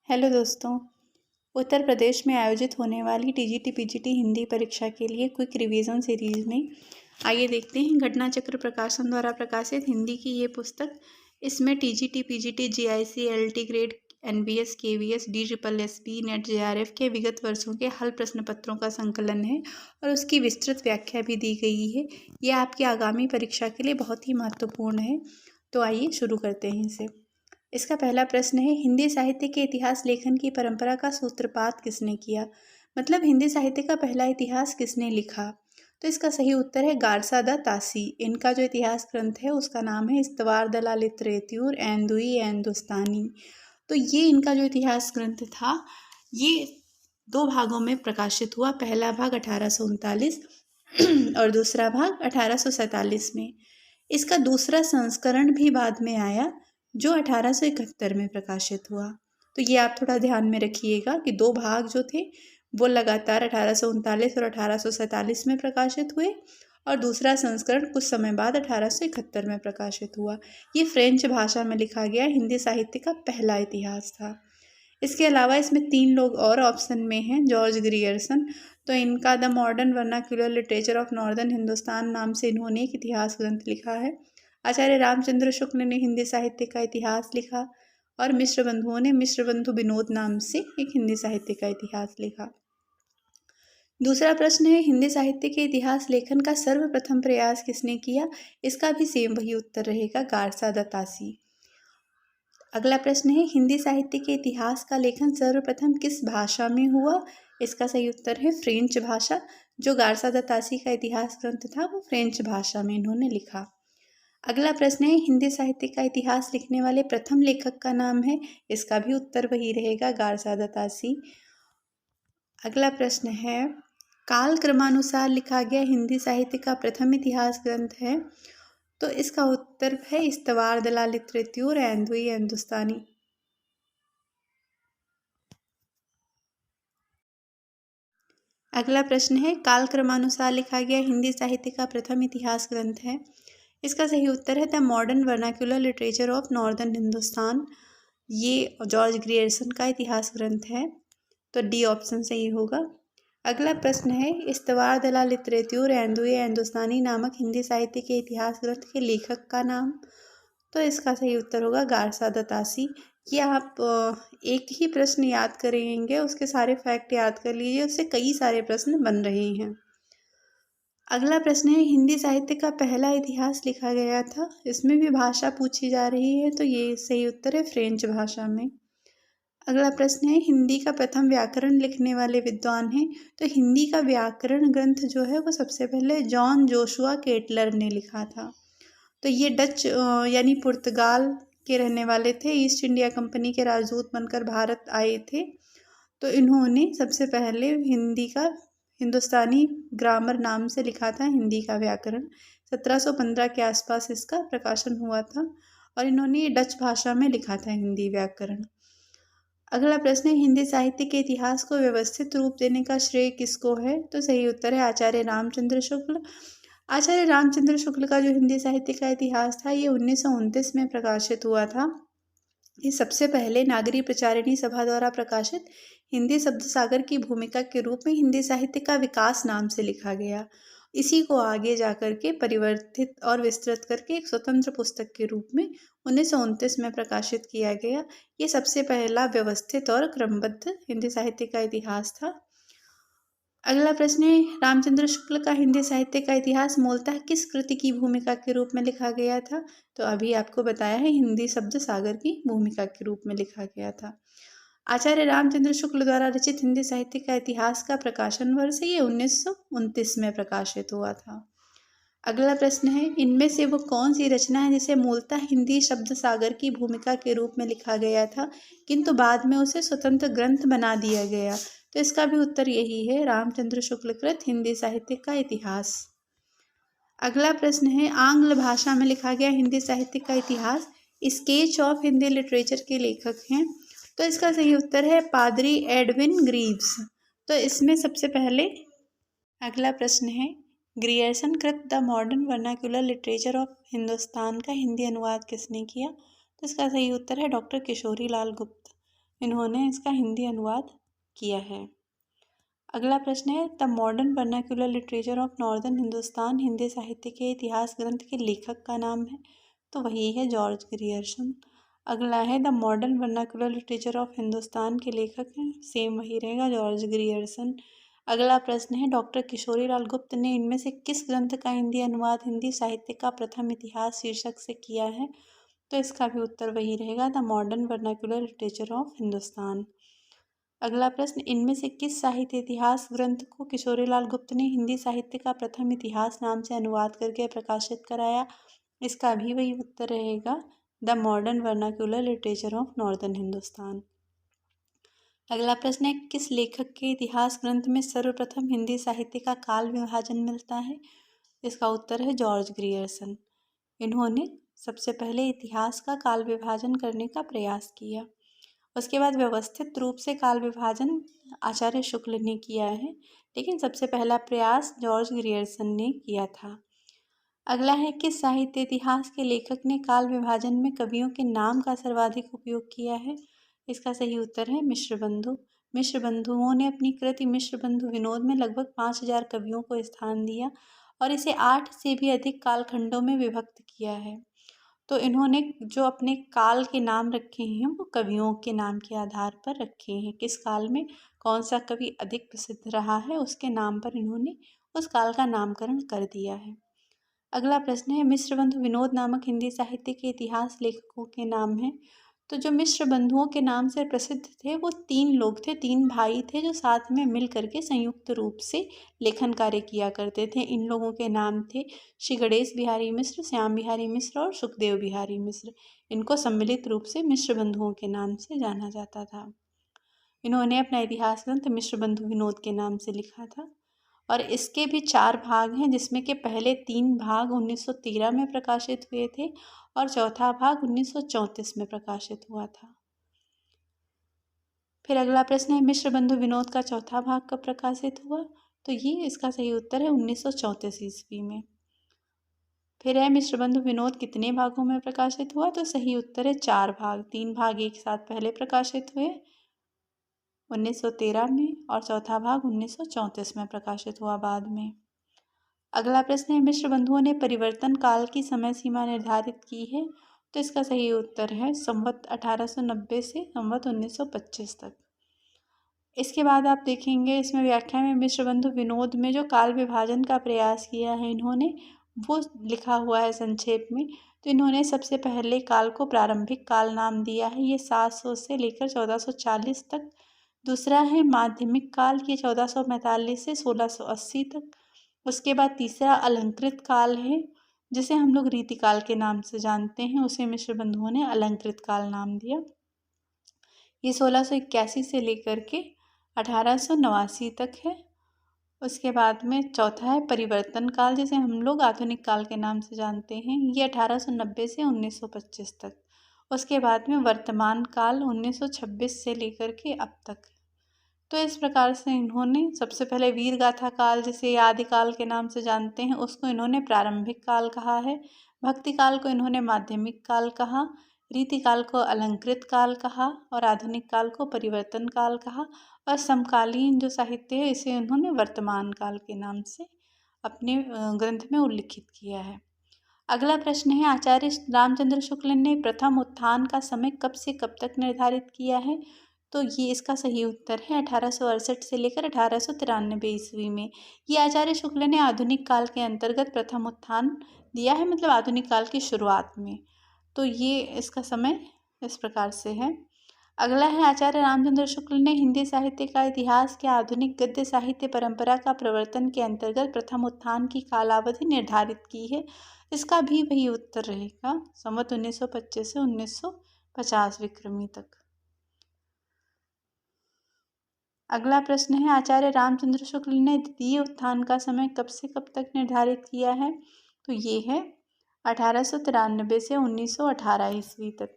Hello दोस्तों। उत्तर प्रदेश में आयोजित होने वाली टीजीटी पीजीटी हिंदी परीक्षा के लिए क्विक रिवीजन सीरीज में आइए देखते हैं घटना चक्र प्रकाशन द्वारा प्रकाशित हिंदी की ये पुस्तक। इसमें TGT PGT GIC LT grade NBS KVS DSSB net JRF के विगत वर्षों के हल प्रश्न पत्रों का संकलन है और उसकी विस्तृत व्याख्या भी दी गई है। यह आपकी आगामी परीक्षा के लिए बहुत ही महत्वपूर्ण है। तो आइए शुरू करते हैं इसे। इसका पहला प्रश्न है, हिंदी साहित्य के इतिहास लेखन की परंपरा का सूत्रपात किसने किया? मतलब हिंदी साहित्य का पहला इतिहास किसने लिखा? तो इसका सही उत्तर है गारसा द तासी। इनका जो इतिहास ग्रंथ है उसका नाम है इस्तवार द लिटरेच्यूर एंदुई एंदुस्तानी। तो ये इनका जो इतिहास ग्रंथ था ये दो भागों में प्रकाशित हुआ। पहला भाग 1839 और दूसरा भाग 1847 में। इसका दूसरा संस्करण भी बाद में आया जो 1871 में प्रकाशित हुआ। तो ये आप थोड़ा ध्यान में रखिएगा कि दो भाग जो थे वो लगातार 1839 और 1847 में प्रकाशित हुए और दूसरा संस्करण कुछ समय बाद 1871 में प्रकाशित हुआ। ये फ्रेंच भाषा में लिखा गया हिंदी साहित्य का पहला इतिहास था। इसके अलावा इसमें 3 लोग और ऑप्शन में हैं। जॉर्ज ग्रियर्सन, तो इनका the modern vernacular literature of northern Hindustan नाम से इन्होंने एक इतिहास ग्रंथ लिखा है। आचार्य रामचंद्र शुक्ल ने हिंदी साहित्य का इतिहास लिखा और मिश्र बंधुओं ने मिश्र बंधु विनोद नाम से एक हिंदी साहित्य का इतिहास लिखा। दूसरा प्रश्न है, हिंदी साहित्य के इतिहास लेखन का सर्वप्रथम प्रयास किसने किया? इसका भी सेम वही उत्तर रहेगा, गारसा द तासी। अगला प्रश्न है, हिंदी साहित्य के इतिहास का लेखन सर्वप्रथम किस भाषा में हुआ? इसका सही उत्तर है फ्रेंच भाषा। जो गारसा द तासी का इतिहास ग्रंथ था वो फ्रेंच भाषा में इन्होंने लिखा। अगला प्रश्न है, हिंदी साहित्य का इतिहास लिखने वाले प्रथम लेखक का नाम है? इसका भी उत्तर वही रहेगा, गारसा द तासी। अगला प्रश्न है, काल क्रमानुसार लिखा गया हिंदी साहित्य का प्रथम इतिहास ग्रंथ है? तो इसका उत्तर है इस्तवार द लिटरेच्यूर एंदुई एंदुस्तानी। अगला प्रश्न है, काल क्रमानुसार लिखा गया हिंदी साहित्य का प्रथम इतिहास ग्रंथ है? इसका सही उत्तर है the modern vernacular literature of northern Hindustan. ये जॉर्ज ग्रियर्सन का इतिहास ग्रंथ है। तो डी ऑप्शन सही होगा। अगला प्रश्न है, इस्तवार द लिटरेच्यूर एंदुई एंदुस्तानी नामक हिंदी साहित्य के इतिहास ग्रंथ के लेखक का नाम? तो इसका सही उत्तर होगा गारसा द तासी। ये आप एक ही प्रश्न याद करेंगे, उसके सारे फैक्ट याद कर लीजिए, उससे कई सारे प्रश्न बन रहे हैं। अगला प्रश्न है, हिंदी साहित्य का पहला इतिहास लिखा गया था? इसमें भी भाषा पूछी जा रही है, तो ये सही उत्तर है फ्रेंच भाषा में। अगला प्रश्न है, हिंदी का प्रथम व्याकरण लिखने वाले विद्वान हैं? तो हिंदी का व्याकरण ग्रंथ जो है वो सबसे पहले जॉन जोशुआ केटलर ने लिखा था। तो ये डच यानी पुर्तगाल के रहने वाले थे। ईस्ट इंडिया कंपनी के राजदूत बनकर भारत आए थे। तो इन्होंने सबसे पहले हिंदी का हिंदुस्तानी ग्रामर नाम से लिखा था हिंदी का व्याकरण। 1715 के आसपास इसका प्रकाशन हुआ था और इन्होंने डच भाषा में लिखा था हिंदी व्याकरण। अगला प्रश्न है, हिंदी साहित्य के इतिहास को व्यवस्थित रूप देने का श्रेय किसको है? तो सही उत्तर है आचार्य रामचंद्र शुक्ल। आचार्य रामचंद्र शुक्ल का जो हिंदी साहित्य का इतिहास था ये 1929 में प्रकाशित हुआ था। ये सबसे पहले नागरी प्रचारिणी सभा द्वारा प्रकाशित हिंदी शब्द सागर की भूमिका के रूप में हिंदी साहित्य का विकास नाम से लिखा गया। इसी को आगे जाकर के परिवर्तित और विस्तृत करके एक स्वतंत्र पुस्तक के रूप में 1929 में प्रकाशित किया गया। ये सबसे पहला व्यवस्थित और क्रमबद्ध हिंदी साहित्य का इतिहास था। अगला प्रश्न है, रामचंद्र शुक्ल का हिंदी साहित्य का इतिहास मूलतः किस कृति की भूमिका के रूप में लिखा गया था? तो अभी आपको बताया है हिंदी शब्द सागर की भूमिका के रूप में लिखा गया था। आचार्य रामचंद्र शुक्ल द्वारा रचित हिंदी साहित्य का इतिहास का प्रकाशन वर्ष ये 1929 में प्रकाशित हुआ था। अगला प्रश्न है, इनमें से वो कौन सी रचना है जिसे मूलतः हिंदी शब्द सागर की भूमिका के रूप में लिखा गया था किंतु बाद में उसे स्वतंत्र ग्रंथ बना दिया गया? तो इसका भी उत्तर यही है, रामचंद्र शुक्ल कृत हिंदी साहित्य का इतिहास। अगला प्रश्न है, आंग्ल भाषा में लिखा गया हिंदी साहित्य का इतिहास स्केच ऑफ हिंदी लिटरेचर के लेखक हैं? तो इसका सही उत्तर है पादरी एडविन ग्रीव्स। तो इसमें सबसे पहले अगला प्रश्न है, ग्रियर्सन कृत the modern vernacular literature of Hindustan का हिंदी अनुवाद किसने किया? तो इसका सही उत्तर है डॉक्टर किशोरी लाल गुप्त। इन्होंने इसका हिंदी अनुवाद किया है। अगला प्रश्न है, the modern vernacular literature of northern Hindustan Hindi साहित्य के इतिहास ग्रंथ के लेखक का नाम है, तो वही है जॉर्ज ग्रियर्सन। अगला है, the modern vernacular literature of Hindustan के लेखक हैं, सेम वही रहेगा, जॉर्ज ग्रियर्सन। अगला प्रश्न है, डॉक्टर किशोरीलाल गुप्त ने इनमें से किस ग्रंथ का हिंदी अनुवाद हिंदी साहित्य का प्रथम इतिहास शीर्षक से किया है, तो इसका भी उत्तर वही रहेगा, the modern vernacular literature of Hindustan. अगला प्रश्न, इनमें से किस साहित्य इतिहास ग्रंथ को किशोरीलाल गुप्त ने हिंदी साहित्य का प्रथम इतिहास नाम से अनुवाद करके प्रकाशित कराया, इसका भी वही उत्तर रहेगा, the modern vernacular literature of northern Hindustan. अगला प्रश्न है, किस लेखक के इतिहास ग्रंथ में सर्वप्रथम हिंदी साहित्य का काल विभाजन मिलता है, इसका उत्तर है जॉर्ज ग्रियर्सन। इन्होंने सबसे पहले इतिहास का काल विभाजन करने का प्रयास किया। उसके बाद व्यवस्थित रूप से काल विभाजन आचार्य शुक्ल ने किया है, लेकिन सबसे पहला प्रयास जॉर्ज ग्रियर्सन ने किया था। अगला है, किस साहित्य इतिहास के लेखक ने काल विभाजन में कवियों के नाम का सर्वाधिक उपयोग किया है, इसका सही उत्तर है मिश्रबंधु। मिश्रबंधुओं ने अपनी कृति मिश्रबंधु विनोद में लगभग 5000 कवियों को स्थान दिया और इसे 8 से भी अधिक कालखंडों में विभक्त किया है। तो इन्होंने जो अपने काल के नाम रखे हैं वो कवियों के नाम के आधार पर रखे हैं, किस काल में कौन सा कवि अधिक प्रसिद्ध रहा है उसके नाम पर इन्होंने उस काल का नामकरण कर दिया है। अगला प्रश्न है, मिश्रबंधु विनोद नामक हिंदी साहित्य के इतिहास लेखकों के नाम हैं, तो जो मिश्र बंधुओं के नाम से प्रसिद्ध थे वो 3 लोग थे, 3 भाई थे जो साथ में मिल करके संयुक्त रूप से लेखन कार्य किया करते थे। इन लोगों के नाम थे श्री गणेश बिहारी मिश्र, श्याम बिहारी मिश्र और सुखदेव बिहारी मिश्र। इनको सम्मिलित रूप से मिश्र बंधुओं के नाम से जाना जाता था। इन्होंने अपना इतिहास ग्रंथ मिश्र बंधु विनोद के नाम से लिखा था और इसके भी 4 भाग हैं, जिसमें के पहले 3 भाग 1913 में प्रकाशित हुए थे और चौथा भाग 1934 में प्रकाशित हुआ था। फिर अगला प्रश्न है, मिश्र बंधु विनोद का चौथा भाग कब प्रकाशित हुआ, तो ये इसका सही उत्तर है 1934 ईस्वी में। फिर है, मिश्र बंधु विनोद कितने भागों में प्रकाशित हुआ, तो सही उत्तर है 4 भाग। 3 भाग एक साथ पहले प्रकाशित हुए 1913 में और चौथा भाग 1934 में प्रकाशित हुआ बाद में। अगला प्रश्न है, मिश्र बंधुओं ने परिवर्तन काल की समय सीमा निर्धारित की है, तो इसका सही उत्तर है संवत 1890 से संवत 1925 तक। इसके बाद आप देखेंगे इसमें व्याख्या में मिश्र बंधु विनोद में जो काल विभाजन का प्रयास किया है इन्होंने, वो लिखा हुआ है संक्षेप में। तो इन्होंने सबसे पहले काल को प्रारंभिक काल नाम दिया है, ये 700 से लेकर 1440 तक। दूसरा है माध्यमिक काल, ये 1445 से 1680 तक। उसके बाद तीसरा अलंकृत काल है, जिसे हम लोग रीतिकाल के नाम से जानते हैं, उसे मिश्र बंधुओं ने अलंकृत काल नाम दिया। ये 1681 से लेकर के 1889 तक है। उसके बाद में चौथा है परिवर्तन काल, जिसे हम लोग आधुनिक काल के नाम से जानते हैं, ये 1890 से 1925 तक। उसके बाद में वर्तमान काल 1926 से लेकर के अब तक। तो इस प्रकार से इन्होंने सबसे पहले वीर गाथा काल, जिसे आदिकाल के नाम से जानते हैं, उसको इन्होंने प्रारंभिक काल कहा है। भक्ति काल को इन्होंने माध्यमिक काल कहा, रीति काल को अलंकृत काल कहा और आधुनिक काल को परिवर्तन काल कहा और समकालीन जो साहित्य है इसे इन्होंने वर्तमान काल के नाम से अपने ग्रंथ में उल्लिखित किया है। अगला प्रश्न है, आचार्य रामचंद्र शुक्ल ने प्रथम उत्थान का समय कब से कब तक निर्धारित किया है, तो ये इसका सही उत्तर है 1868 से लेकर 1893 ईस्वी में। ये आचार्य शुक्ल ने आधुनिक काल के अंतर्गत प्रथम उत्थान दिया है, मतलब आधुनिक काल की शुरुआत में। तो ये इसका समय इस प्रकार से है। अगला है, आचार्य रामचंद्र शुक्ल ने हिंदी साहित्य का इतिहास के आधुनिक गद्य साहित्य परंपरा का प्रवर्तन के अंतर्गत प्रथम उत्थान की कालावधि निर्धारित की है, इसका भी वही उत्तर रहेगा संवत 1925 से 1950 विक्रमी तक। अगला प्रश्न है, आचार्य रामचंद्र शुक्ल ने द्वितीय उत्थान का समय कब से कब तक निर्धारित किया है, तो ये है 1893 से 1918 ईस्वी तक।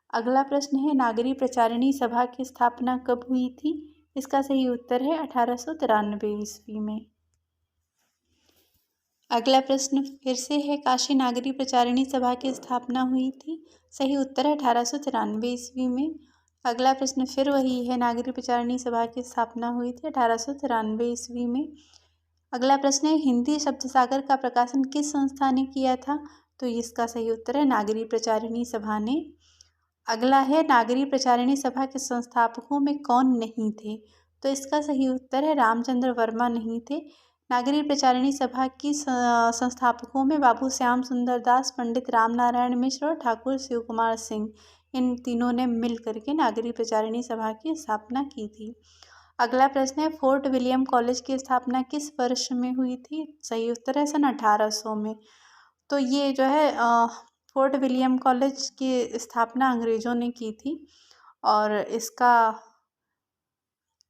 अगला प्रश्न है, नागरी प्रचारिणी सभा की स्थापना कब हुई थी, इसका सही उत्तर है 1893 ईस्वी में। अगला प्रश्न फिर से है, काशी नागरी प्रचारिणी सभा की स्थापना हुई थी, सही उत्तर है 1893 ईस्वी में। अगला प्रश्न फिर वही है, नागरिक प्रचारिणी सभा की स्थापना हुई थी 1893 ईस्वी में। अगला प्रश्न है, हिंदी शब्द सागर का प्रकाशन किस संस्था ने किया था? तो इसका सही उत्तर है नागरिक प्रचारिणी सभा ने। अगला है, नागरिक प्रचारिणी सभा के संस्थापकों में कौन नहीं थे? तो इसका सही उत्तर है रामचंद्र वर्मा नहीं थे। नागरिक प्रचारिणी सभा की संस्थापकों में बाबू श्याम सुंदर दास, पंडित रामनारायण मिश्र और ठाकुर शिव कुमार सिंह, इन तीनों ने मिल करके नागरिक प्रचारिणी सभा की स्थापना की थी। अगला प्रश्न है, फोर्ट विलियम कॉलेज की स्थापना किस वर्ष में हुई थी? सही उत्तर है सन 1800 में। तो ये जो है फोर्ट विलियम कॉलेज की स्थापना अंग्रेज़ों ने की थी और इसका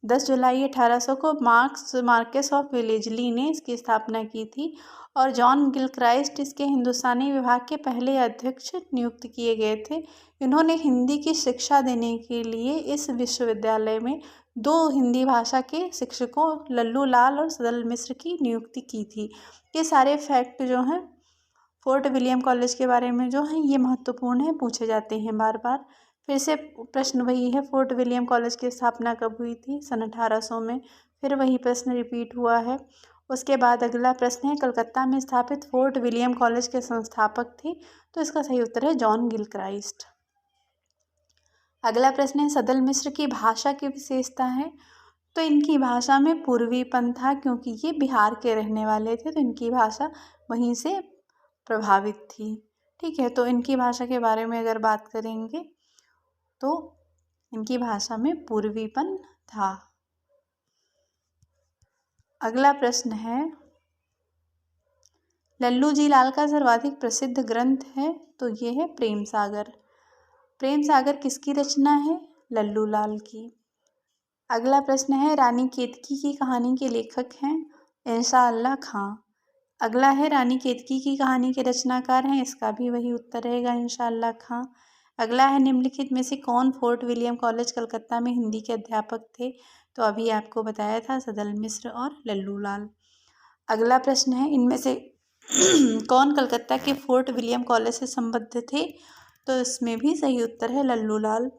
10 जुलाई 1800 को मार्क्वेस ऑफ वेलेस्ली ने इसकी स्थापना की थी और जॉन गिलक्राइस्ट इसके हिंदुस्तानी विभाग के पहले अध्यक्ष नियुक्त किए गए थे। इन्होंने हिंदी की शिक्षा देने के लिए इस विश्वविद्यालय में 2 हिंदी भाषा के शिक्षकों लल्लू लाल और सदल मिश्र की नियुक्ति की थी। ये सारे फैक्ट जो हैं फोर्ट विलियम कॉलेज के बारे में जो हैं ये महत्वपूर्ण है, पूछे जाते हैं बार बार। फिर से प्रश्न वही है, फोर्ट विलियम कॉलेज की स्थापना कब हुई थी? सन 1800 में। फिर वही प्रश्न रिपीट हुआ है। उसके बाद अगला प्रश्न है, कलकत्ता में स्थापित फोर्ट विलियम कॉलेज के संस्थापक थे? तो इसका सही उत्तर है जॉन गिलक्राइस्ट। अगला प्रश्न है, सदल मिश्र की भाषा की विशेषता है? तो इनकी भाषा में पूर्वीपन था, क्योंकि ये बिहार के रहने वाले थे तो इनकी भाषा वहीं से प्रभावित थी। ठीक है, तो इनकी भाषा के बारे में अगर बात करेंगे तो इनकी भाषा में पूर्वीपन था। अगला प्रश्न है, लल्लू जी लाल का सर्वाधिक प्रसिद्ध ग्रंथ है? तो ये है प्रेम सागर। प्रेम सागर किसकी रचना है? लल्लू लाल की। अगला प्रश्न है, रानी केतकी की कहानी के लेखक हैं? इंशाअल्लाह खां। अगला है, रानी केतकी की कहानी के रचनाकार हैं? इसका भी वही उत्तर रहेगा इंशाअल्लाह खां। अगला है, निम्नलिखित में से कौन फोर्ट विलियम कॉलेज कलकत्ता में हिंदी के अध्यापक थे? तो अभी आपको बताया था सदल मिश्र और लल्लू लाल। अगला प्रश्न है, इनमें से कौन कलकत्ता के फोर्ट विलियम कॉलेज से संबद्ध थे? तो इसमें भी सही उत्तर है लल्लू लाल।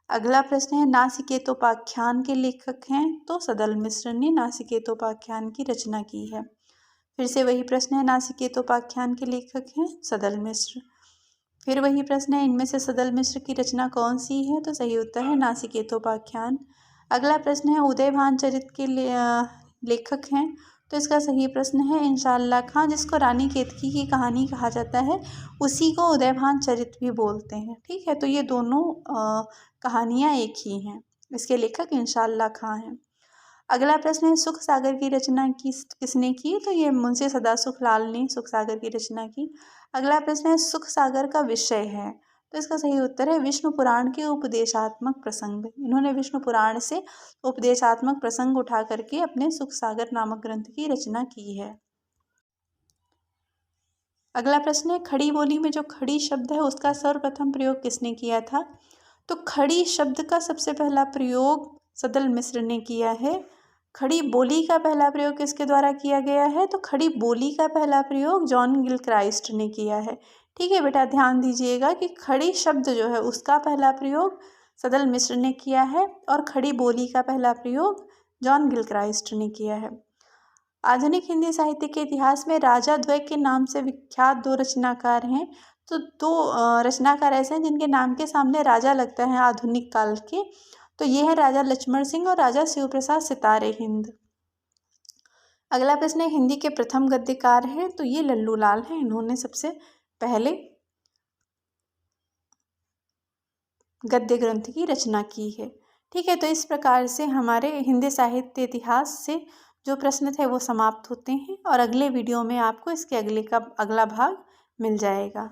अगला प्रश्न है, नासिकेतोपाख्यान के लेखक हैं? तो सदल मिश्र ने नासिकेतोपाख्यान की रचना की है। फिर से वही प्रश्न है, नासिकेतोपाख्यान के लेखक हैं? सदल मिश्र। फिर वही प्रश्न है, इनमें से सदल मिश्र की रचना कौन सी है? तो सही उत्तर है नासिकेतोपाख्यान। अगला प्रश्न है, उदयभान चरित के लेखक हैं? तो इसका सही प्रश्न है इंशाअल्लाह खां। जिसको रानी केतकी की कहानी कहा जाता है उसी को उदयभान चरित भी बोलते हैं। ठीक है, तो ये दोनों कहानियाँ एक ही हैं। इसके लेखक इंशाअल्लाह खां हैं। अगला प्रश्न है, सुख सागर की रचना किसने की? तो ये मुंशी सदासुख लाल ने सुख सागर की रचना की। अगला प्रश्न है, सुख सागर का विषय है? तो इसका सही उत्तर है विष्णु पुराण के उपदेशात्मक प्रसंग। इन्होंने विष्णु पुराण से उपदेशात्मक प्रसंग उठा करके अपने सुख सागर नामक ग्रंथ की रचना की है। अगला प्रश्न है, खड़ी बोली में जो खड़ी शब्द है उसका सर्वप्रथम प्रयोग किसने किया था? तो खड़ी शब्द का सबसे पहला प्रयोग सदल मिश्र ने किया है। खड़ी बोली का पहला प्रयोग किसके द्वारा किया गया है? तो खड़ी बोली का पहला प्रयोग जॉन गिलक्राइस्ट ने किया है। ठीक है बेटा, ध्यान दीजिएगा कि खड़ी शब्द जो है उसका पहला प्रयोग सदल मिश्र ने किया है और खड़ी बोली का पहला प्रयोग जॉन गिलक्राइस्ट ने किया है। आधुनिक हिंदी साहित्य के इतिहास में राजा द्वय के नाम से विख्यात 2 रचनाकार हैं। तो 2 रचनाकार ऐसे हैं जिनके नाम के सामने राजा लगता है आधुनिक काल के। तो ये है राजा लक्ष्मण सिंह और राजा शिव प्रसाद सितारे हिंद। अगला प्रश्न है, हिंदी के प्रथम गद्यकार हैं? तो ये लल्लू लाल हैं। इन्होंने सबसे पहले गद्य ग्रंथ की रचना की है। ठीक है, तो इस प्रकार से हमारे हिंदी साहित्य इतिहास से जो प्रश्न थे वो समाप्त होते हैं और अगले वीडियो में आपको इसके अगला भाग मिल जाएगा।